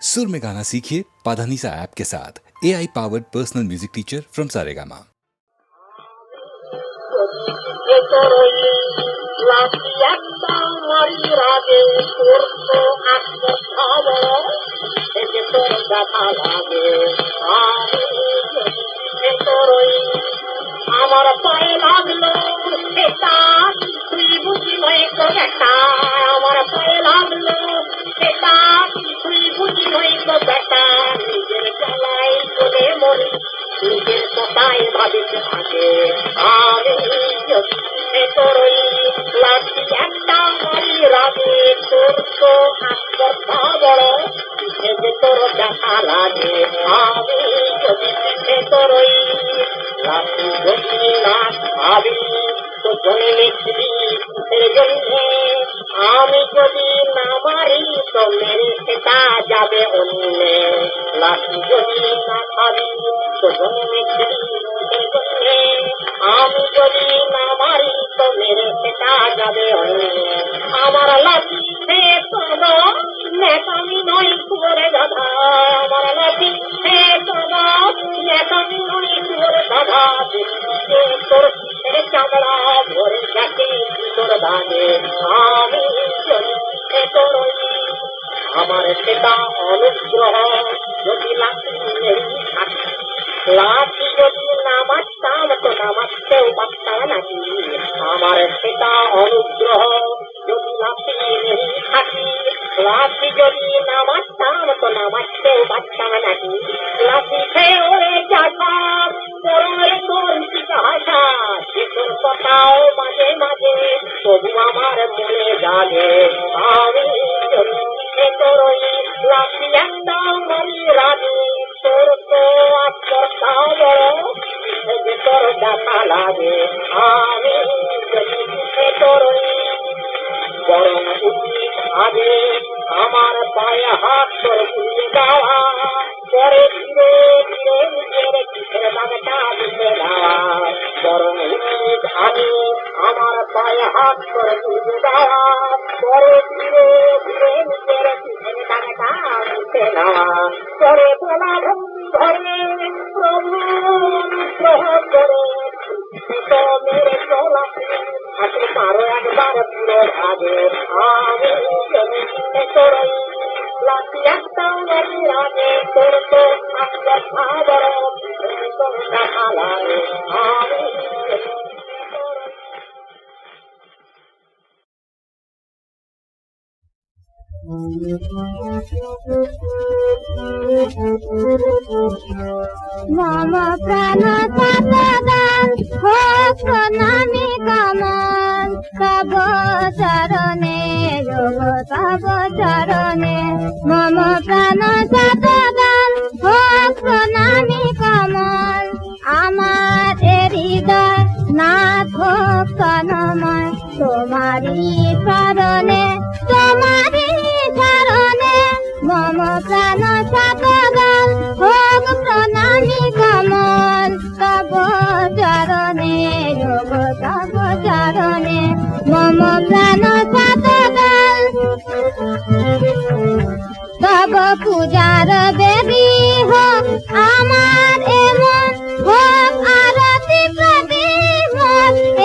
सुर में गाना सीखिए पाधानीसा ऐप के साथ AI powered personal music teacher from Saregama. আমার পায়ে লাগলো সেটা তুই বুঝি নয় তো বেটা, আমার পায়ে লাগলো সেটা তুই বুঝি নয় তো বেটা, নিজের গলায় চলে মরি নিজের কথায় ভাবিতে থাকে। আমি যদি তোরই লাঠি একটা মারি রাগে তোর তো আত্মতা বড় যে তোর দেখা লাগে। আমি যদি তোরই লাঠি যদি না ভাবি তো জন্মে জন্মে, আমি যদি না মারি তো মেরে সেটা যাবে অন্যে। লাঠি যদি না ভাবি তো জন্মে জন্মে, আমি যদি না মারি তো মেরে সেটা যাবে অন্যে। আমার লাঠি সে তোর নেতামি নয় করে দাদা, আমার লাঠি সে তোর নেতামি নয় করে দাদা, তোর চামড়া ভরে গেছে তোর ধানে। আমি যদি তোর আমার সেটা অনুগ্রহ যদি লাঠি থাকি, লাঠি যদি নামাজতাম তো নামাজতেও পারতাম নাকি। আমার সেটা অনুগ্রহ যদি লাঠি থাকি, লাঠি যদি নামাজতাম তো নামাজতেও পারতাম নাকি। লাঠি খেয়ে ওরে যাঠা পরে তোর ভাষা সে তোর কথাও মাঝে মাঝে তবু আমার মনে জাগে। আমি যদি তোরই লাঠি একটা মারি রাজি তোর তো আত্মতা বড় যে তোর দেখা লাগে। আমি যদি তোরই বরং উচিত আগে আমার পায়ে হাত তোর বুঝে যাওয়া, পরে ধীরে ধীরে নিজের পিঠের দাগটা দিতে দেওয়া। বরং উচিত আগে আমার পায়ে হাত তোর বুঝে যাওয়া, পরে ধীরে ধীরে নিজের পিঠের দাগটা দিতে দেওয়া। পরে বলা ভক্তি ধরে প্রভু অনুগ্রহ করে তো মেরে চলা আজকে পারো একবার পুরো ভাগে। আমি যদি তোরই লাঠি একটা মারি রাগে তোর তো আত্মা বড় তোর দেখা লাগে। আমি মম প্রাণ সাতদান হোক নামি কামন, তব চরণে যোগ তব চরণে। মম প্রাণ সাতদান হোক নামি কামন, আমার হৃদয় নাথ হোক তন্ময়। তোমারি চরণে তোমারি চরণে মম প্রাণ সাতদান হোক প্রণামী কমল, তব চরণে যোগ তব চরণে। মম প্রাণ সাতদান তব পূজার বেদী হোক আমার এমন, হোক আরতি প্রদীপ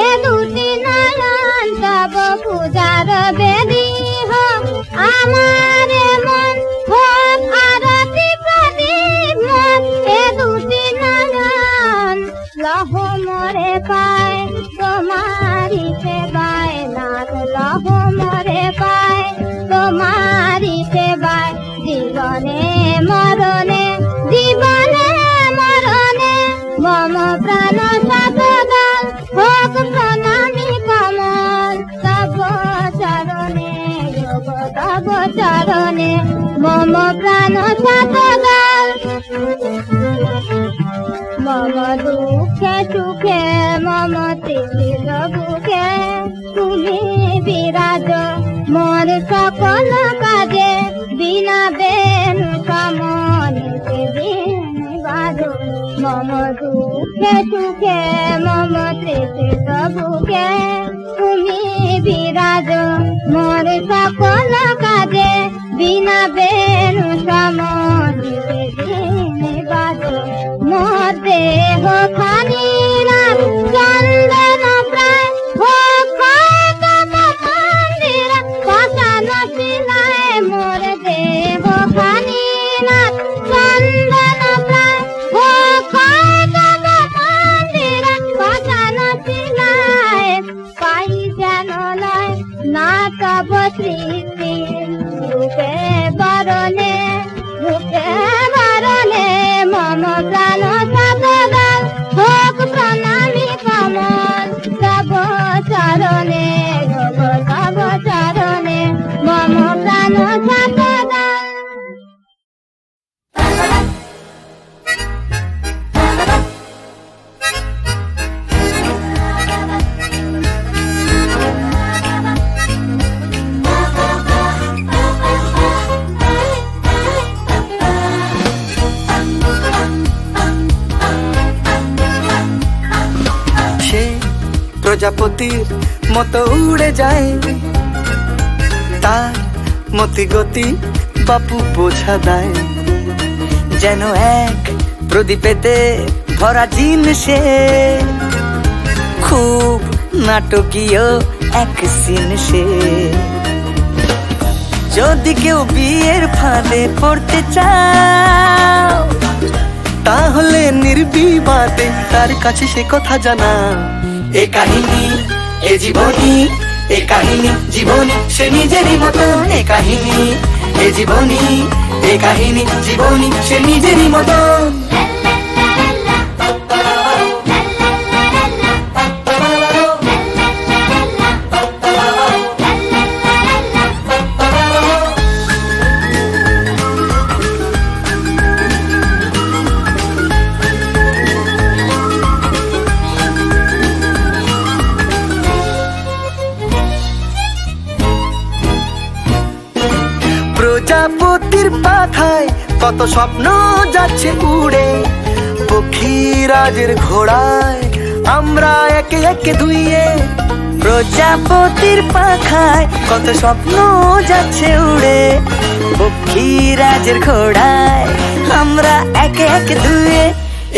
এ দুটি নয়ন। তব পূজার বেদী হোক আমার এমন, হোক আরতি প্রদীপ এ দুটি নয়ন। লহ মরে পায় তোমারি সেবায় নাথ, লহ মরে পায় তোমারি সেবায়। জীবনে মরণে জীবনে মরণে মম প্রাণ সাতদান হোক প্রণামী কমল, তব চরণে যোগ তব চরণে। মম প্রাণ সাতদান মম দুঃখে সুখে মম ত্রিবিধ বুকে তুমি বিরাজ মোর সকল কাজে। বিনা বেণু সমনিতে বিন বাজো, মম দুঃখে সুখে মম ত্রিবিধ বুকে তুমি বিরাজ মোর সকল কাজে। বিনা বেণু সম রূপে বরণে মম প্রাণ সতদান হোক প্রণামী কমল তব চরণে হোক তব চরণে মম প্রাণ সতদান। প্রজাপতির মতো উড়ে যায়, তার মতি গতি বাপু বোঝা দেয়। যেন এক প্রদীপেতে ভরা জিন সে, খুব নাটকীয় এক সিন সে। যদি কেউ বিয়ের ফাঁদে পড়তে চাও, তাহলে নির্বিবাদে তার কাছে সে কথা জানা। এ কাহিনী এ জীবনী, এ কাহিনী জীবনী সে নিজেরই মতন। এ কাহিনী এ জীবনী, এ কাহিনী জীবনী সে নিজেরই মতন। প্রজাপতির পাখায় কত স্বপ্ন যাচ্ছে উড়ে, পক্ষীরাজের ঘোড়ায় আমরা একে একে ধুইয়ে। প্রজাপতির পাখায় কত স্বপ্ন যাচ্ছে উড়ে, পক্ষীরাজের ঘোড়ায় আমরা একে একে ধুয়ে।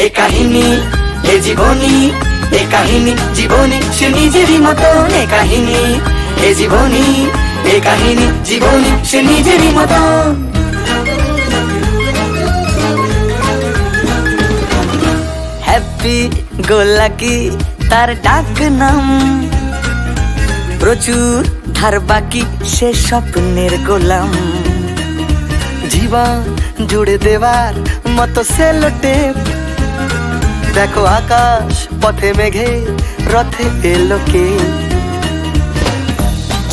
এ কাহিনী এ জীবনী, এ কাহিনী জীবনী সে নিজেরই মতন। এ কাহিনী এ জীবনী, এ কাহিনী জীবনী সে নিজেরই মতন। হ্যাপি গোলাকি তার ডাক নাম, প্রচুর ধার বাকি সে স্বপ্নের গোলাম। জীবন জুড়ে দেওয়ার মতো সেলোটেপ, দেখো আকাশ পথে মেঘে রথে এলো কে।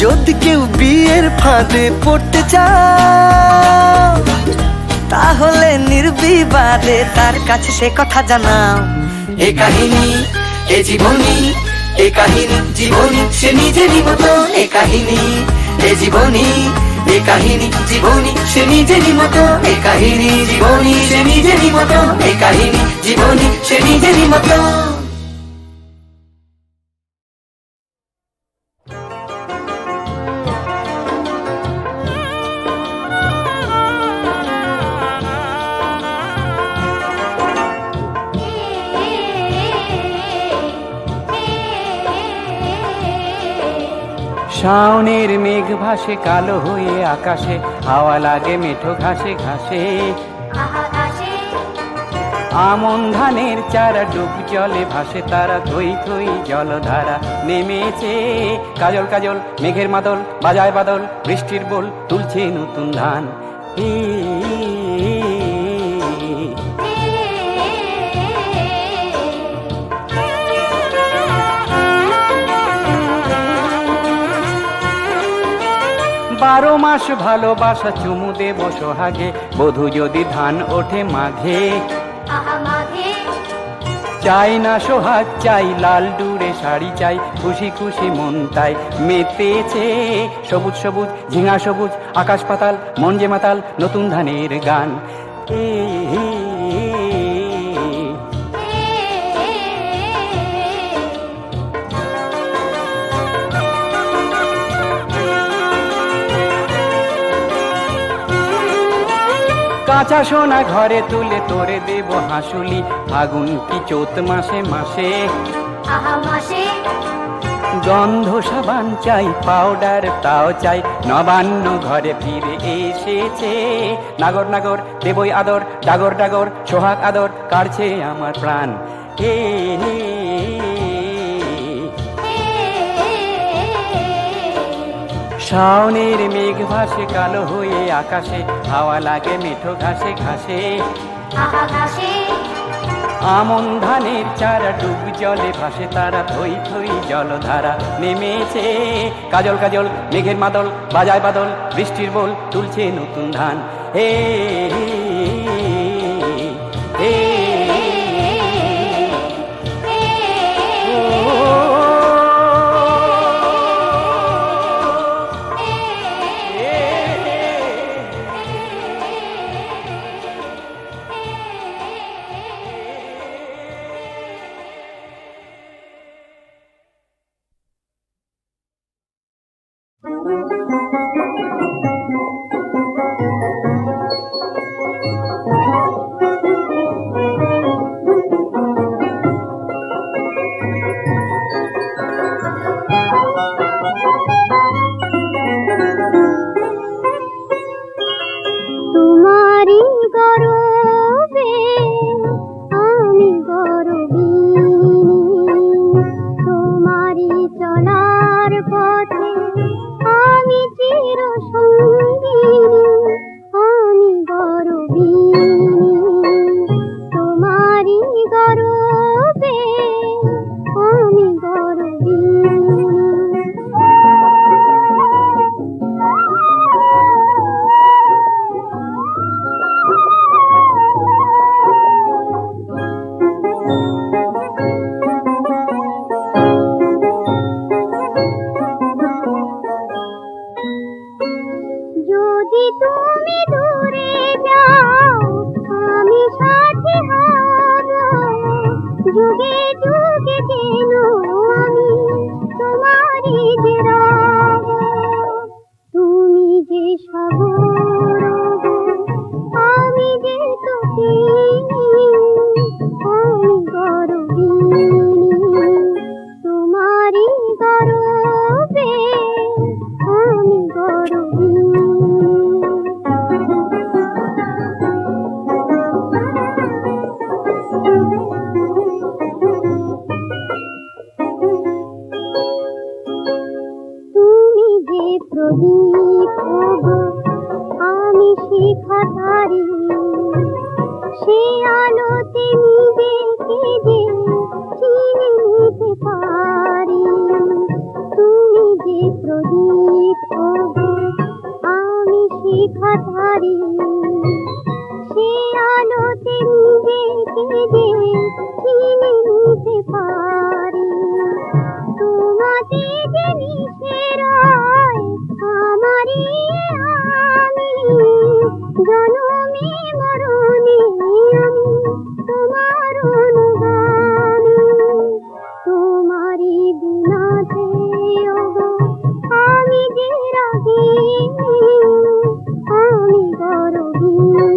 যদি কেউ বিয়ের ফাঁদে পড়তে চাও, তাহলে নির্বিবাদে তার কাছে সে কথা জানাও। এ কাহিনী এ জীবনী, এ কাহিনী জীবনী সে নিজেরই মতন। এ কাহিনী এ জীবনী, এ কাহিনী জীবনী সে নিজেরই মতন। এ কাহিনী জীবনী সে নিজেরই মতন। এ কাহিনী জীবনী সে নিজেরই মতন। শাওনের মেঘ ভাসে কালো হয়ে আকাশে, হাওয়া লাগে মেঠো ঘাসে ঘাসে। আমন ধানের চারা ডুব জলে ভাসে তারা, থই থই জলধারা নেমেছে। কাজল কাজল মেঘের মাদল বাজায় বাদল, বৃষ্টির বোল তুলছে নতুন ধান। বারো মাস ভালোবাসা চুমু দেব সোহাগে, বধূ যদি ধান ওঠে মাঘে। চাই না সোহাগ চাই লাল ডুরে শাড়ি চাই, খুশি খুশি মন তাই মেতেছে। সবুজ সবুজ ঝিঙা সবুজ আকাশ পাতাল, মন যে মাতাল নতুন ধানের গান। কাঁচা সোনা ঘরে তুলে তোরে দেব হাসুলি, ফাগুন কি চৈত মাসে মাসে। গন্ধ সাবান চাই পাউডার তাও চাই, নবান্ন ঘরে ফিরে এসেছে। নাগর নাগর দেবই আদর, ডাগর ডাগর সোহাগ আদর কাড়ছে আমার প্রাণ। শাওনের মেঘ ভাসে কালো হয়ে আকাশে, হাওয়া লাগে মেঠো ঘাসে ঘাসে। আমন ধানের চারা ডুব জলে ভাসে তারা, থই থই জলধারা নেমেছে। কাজল কাজল মেঘের মাদল বাজায় বাদল, বৃষ্টির বল তুলছে নতুন ধান। হে হে তোমারি গরবে আমি গরবিনী, তোমারি চলার পথে আমি চির সঙ্গিনী, আমি গরবিনী। তোমারি গরবে আমি গরবিনী। যদি তুমি দূরে যাও আমি সাথী হব, যুগে যুগে যেন আমি তোমারই যে রব। তুমি যে সাগর আমি যে তটিনী, আমি গরবিনী। তোমারই গরবে আমি গরবিনী। তুমি যে প্রদীপ ওগো আমি শিখাধারী, সে আলোতে নিজেকে যে চিনে নিতে পারি। তুমি যে প্রদীপ ওগো আমি শিখাধারী, সে আলোতে নিজেকে যে চিনে নিতে পারি। তোমাতে যে মিশে রয় আমারই আমি, জনমে মরণে আমি তোমার অনুগামী। তোমারই বিনাতে ওগো আমি যে রাগিনী, আমি গরবিনী।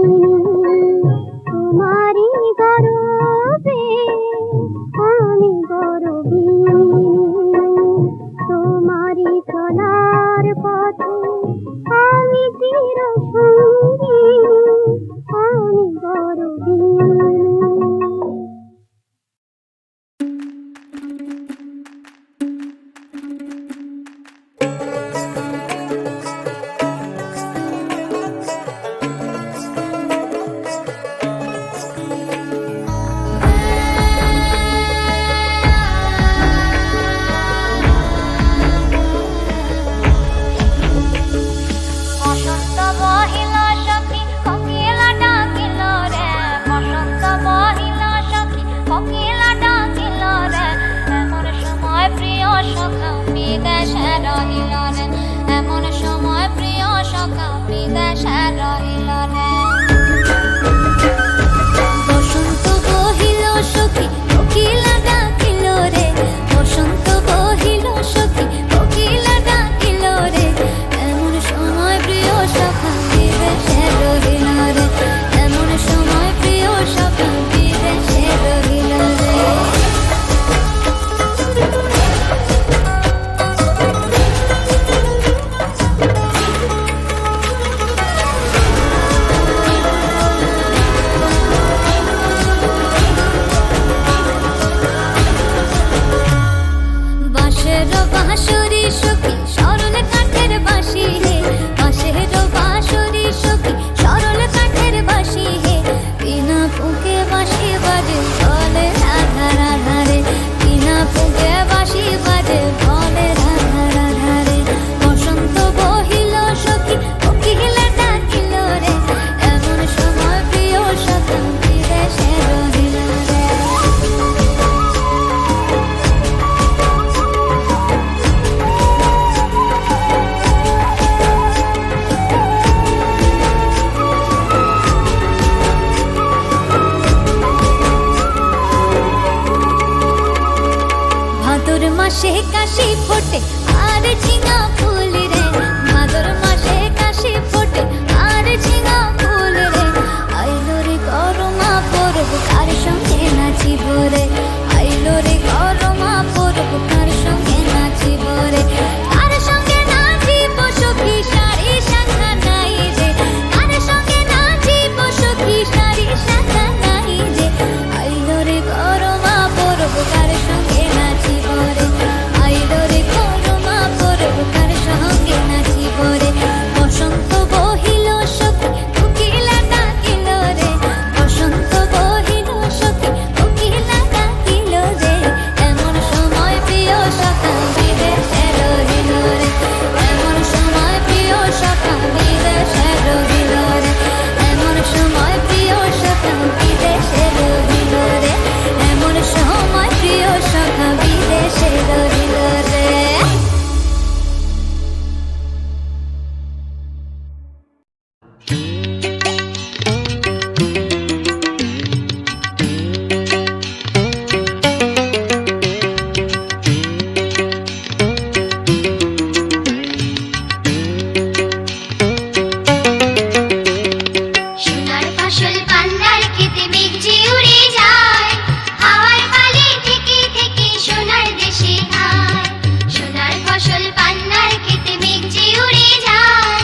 তোমারই গরবে আমি গরবিনী। তোমারই চলার পথে আমি চির সঙ্গিনী, আমি কাশি ফোটে আর ঝিঙা ফুল রে, ভাদর মাসে কাশি ফোটে আর ঝিঙা ফুল রে। আইলো রে করমা পরব কার সঙ্গে নাচিব রে, আইলো রে করমা পরব কার সঙ্গে নাচিব রে। কার সঙ্গে নাচিব সখী শাড়ি শাখা নাই রে, কার সঙ্গে নাচিব সখী শাড়ি শাখা নাই রে। আইলো রে করমা পরব কার সঙ্গে নাচিব রে, আইলো রে করমা পরব কার সঙ্গে নাচিব রে। বসন্ত বহিল সখী কোকিলা ডাকিল রে, বসন্ত বহিল সখী কোকিলা ডাকিল রে। এমন সময় প্রিয় সখা বিদেশে রহিল রে, এমন সময় প্রিয় সখা বিদেশে রহিল রে, এমন সময় প্রিয় সখা বিদেশে রহিল রে, এমন সময় প্রিয় সখা বিদেশে রহিল রে। সোনার ফসল পান্নার খেতে মেঘ যে উড়ে যায়, হাওয়ার পালে থেকে থেকে সোনার দেশে খায়। সোনার ফসল পান্নার খেতে মেঘ যে উড়ে যায়,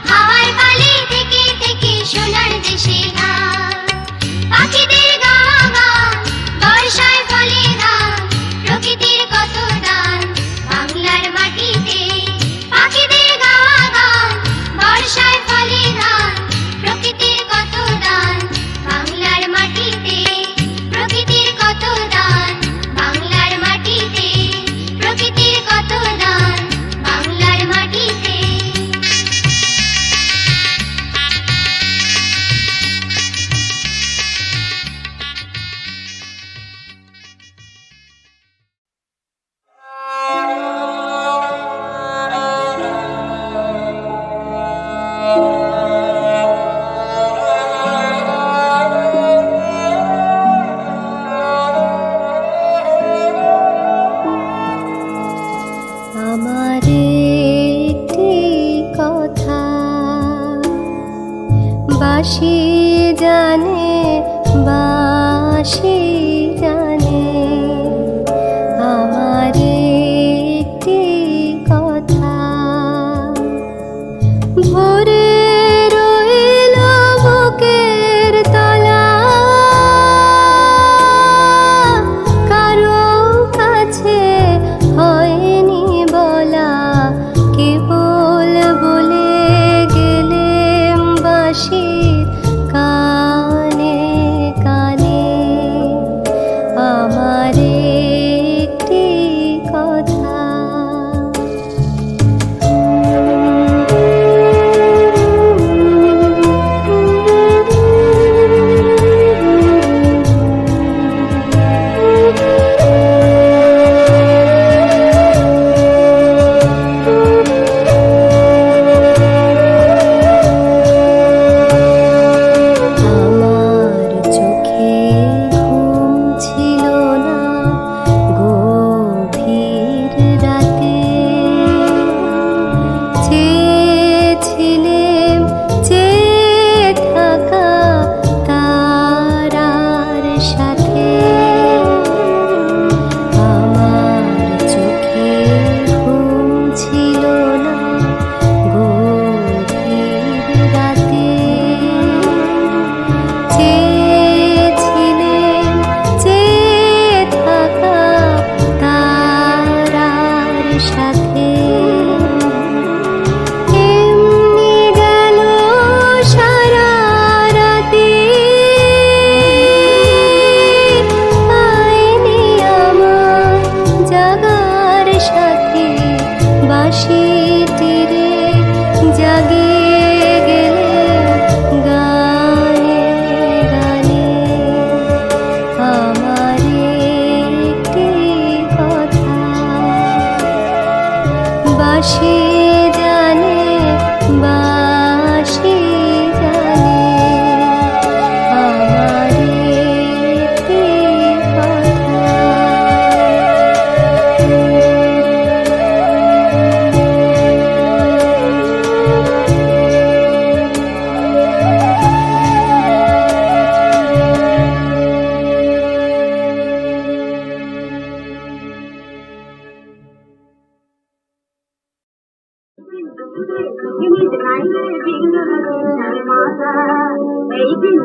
হাওয়ার পালে থেকে থেকে সোনার দেশে খায়। পাখিদের গাওয়া গান, বর্ষায় ফলে ধান, প্রকৃতির কত দান বাংলার মাটিতে। পাখিদের গাওয়া গান, বর্ষায় ফলে ধান, প্রকৃতির কত দান বাংলার মাটিতে। প্রকৃতির কত দান বাংলার মাটিতে, প্রকৃতির কত দান বাংলার মাটিতে। আমার একটি কথা বাঁশি জানে, বাঁশি জানে। আমার একটি কথা ভরে রইল বুকের তলা, কারো কাছে হয়নি বলা। কেবল বলে গেলেম বাঁশির কানে কানে।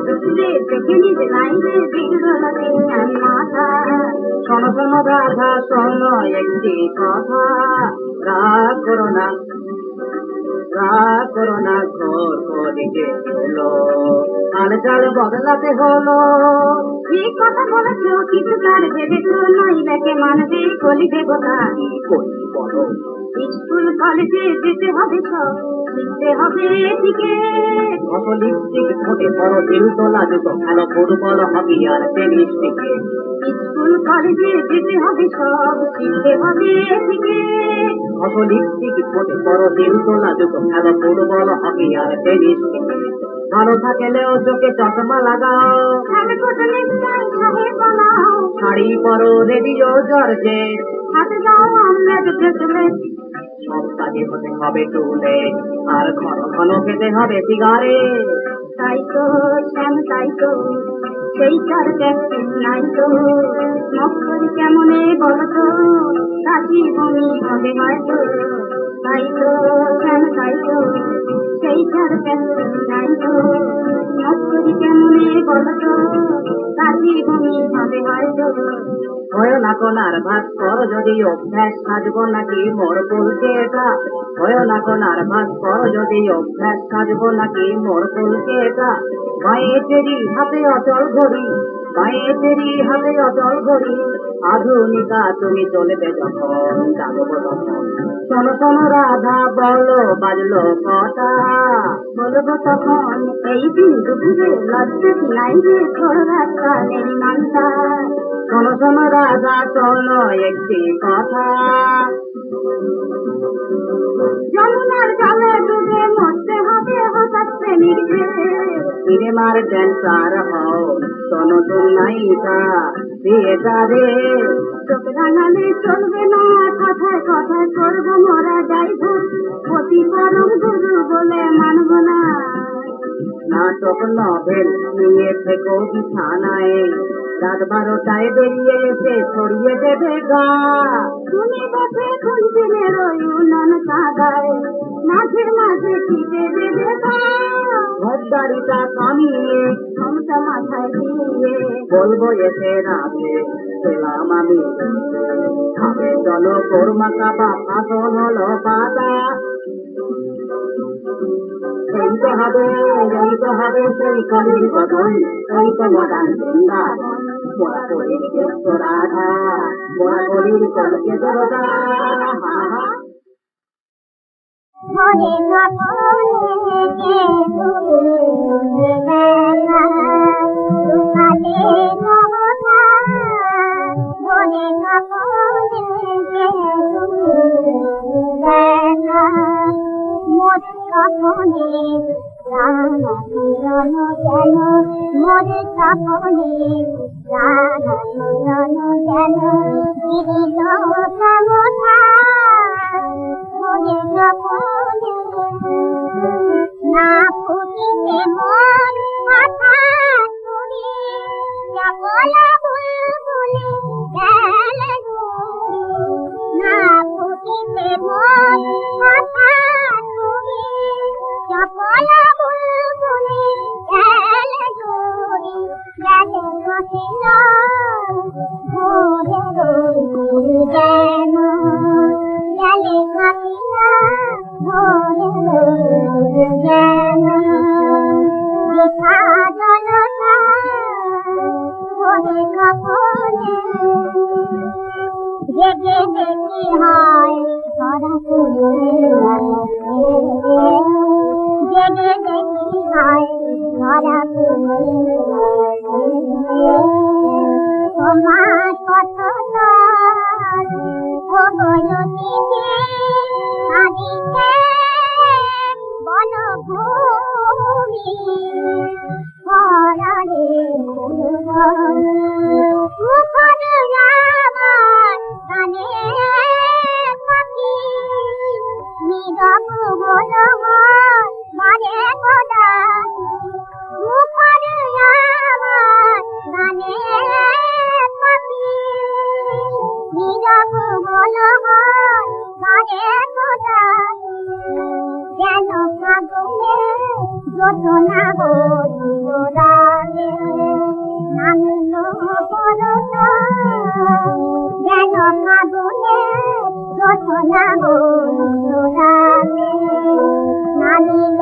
দেখে নিজে লাইনে বিগড়ল দিন মাথা। শোনো শোনো রাধা শোনো একটি কথা, রাগ করো না, রাগ করো না, ঘোর করিতে হলো, হাল চাল বদলাতে হলো। ঠিক কথা বলেছ, কিছু তার ভেবেছ, নই দেখে মানবে কলি দেবতা। করি বলো, স্কুল কলেজে যেতে হবে সব, শিখতে হবে এদিকে। কত লিপস্টিক ঠোঁটে বড় দিল তোলা জুতো, খেলো ফুটবল হকি আর টেনিস ক্রিকেট। স্কুল কলেজে যেতে হবে সব, শিখতে হবে এদিকে। কত লিপস্টিক ঠোঁটে বড় দিল তোলা জুতো, খেলো ফুটবল হকি আর টেনিস ক্রিকেট। ভালো থাকলেও চোখে চশমা লাগাও, খেলে কোটে নেকটাই সাহেব বানাও। শাড়ি পরো রেডিও জর্জেট, হাতে যাও আমলেট ব্রেসলেট। সব কাজে হতে হবে টুলে, আর ঘন ঘন খেতে হবে সিগারেট। তাই তো শ্যাম তাই তো, সেই তার ক্যাপ্টেন নাই তো। মক্করি কেমনে বলতো, কাশি বমি হবে হয়তো। তাই তো শ্যাম তাই তো, সেই তার ক্যাপ্টেন নাই তো। মক্করি কেমনে বলতো, কাশি বমি হবে হয়তো। হয় না কোনার ভাত কর যদি অভ্যাস, সাজবো নাকি মোর পুলকেটা। হয় না কোনার ভাত কর যদি অভ্যাস, সাজবো নাকি মোর পুলকেটা। বাঁয়ে তেরি হাতে অচল ঘড়ি, বাঁয়ে তেরি হাতে অচল ঘড়ি, আধুনিকা তুমি চলবে যখন, জাগবো তখন। শোনো শোনো রাধা বলো বাজলো কটা, বলবো তখন এই দিন দুপুরে, লজ্জা কি নাই রে ছোড় রাস্তা নেই মানতা। শোনো শোনো রাধা শোনো একটি কথা, যমুনার জলে ডুবে মরতে হবে হঠাৎ প্রেমিক সিনেমার ড্যান্সার হও, শোনো নায়িকা বিয়েটা রে। চোখ রাঙালে চলবে না, কথায় কথায় করবো মরা যাইব। অতি পরম গুরু বলে মানব না। নাটক নভেল নিয়ে থেকো বিছানায়, রাত 12টায় বেরিয়ে এসে ছড়িয়ে দেবে গা। তুমি বসে খুঁজছিলের ওই উনন কাদায়, মাঝে মাঝে টিপে দেবে গা। ভোটদারিটা কামিয়ে ক্ষমতা মাথায় দিয়ে বলবো এসে রাতে পেলাম আমি, খাবে চলো কোরমা কাবাব, আসল হলো পাতা। এই তো হবে, এই তো হবে সেই কলির গঠন, এই তো মডার্ন বৃন্দাবন। মোরা কলির কেষ্ট রাধা, মোরা কলির কলকে দেবতা। মনে কাপড়ে কে তুমি বেলা, দুখাতে মহতা। মনে কাপড়ে কে তুমি বেলা, মোর কাপড়ে রানা মিলন কেন, মোর কাপড়ে রানা মিলন কেন। দিল কামনা না ফুটিতে মন কথা শুনি, চপলা বুলবুলি গেল ঘুরি। না ফুটিতে মন কথা শুনি, চপলা বুলবুলি গেল ঘুরি। গেল ঘটিল ভোরে রোদি যেন, গেলে ঘটিলা ভোরে রোদি যেন। বৃথা জলতা ভোরে কখনে, জেগে দেখি হয় ধরা তুলে, জেগে দেখি হয় ধরা তুলে। তোমার কত অবনতিতে আদিতে বনভূমি, পরাণে মুখর আমার গানে পাখি, নীরব হল মানে কদাচি। মুখর আমার গানে পাখি, নীরব হল মানে কদাচি। যেন ফাগুনে যোজনা বলি তোরা, নামিল পরশা যেন ফাগুনে রচনা বন্ধুরাতে নামিল